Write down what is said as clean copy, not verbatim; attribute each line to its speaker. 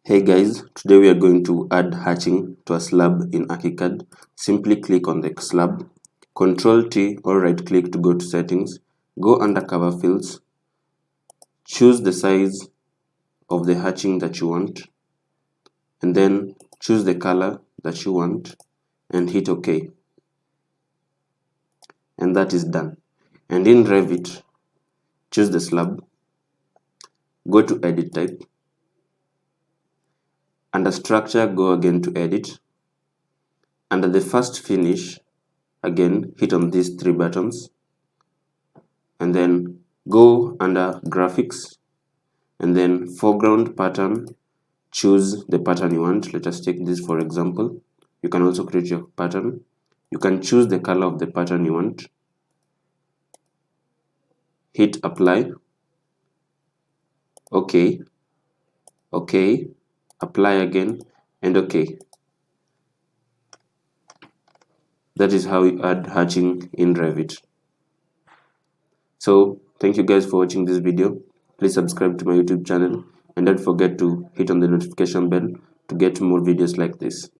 Speaker 1: Hey guys, today we are going to add hatching to a slab in Archicad. Simply click on the slab, Ctrl T or right click to go to settings, go under cover fields, choose the size of the hatching that you want, and then choose the color that you want and hit OK. And that is done. And in Revit, choose the slab, go to edit type, under structure go again to edit. Under the first finish, again hit on these three buttons and then go under graphics and then foreground pattern, choose the pattern you want. Let us take this for example. You can also create your pattern. You can choose the color of the pattern you want, hit apply, OK, apply again and OK. That is how you add hatching in Revit. So thank you guys for watching this video. Please subscribe to my YouTube channel and don't forget to hit on the notification bell to get more videos like this.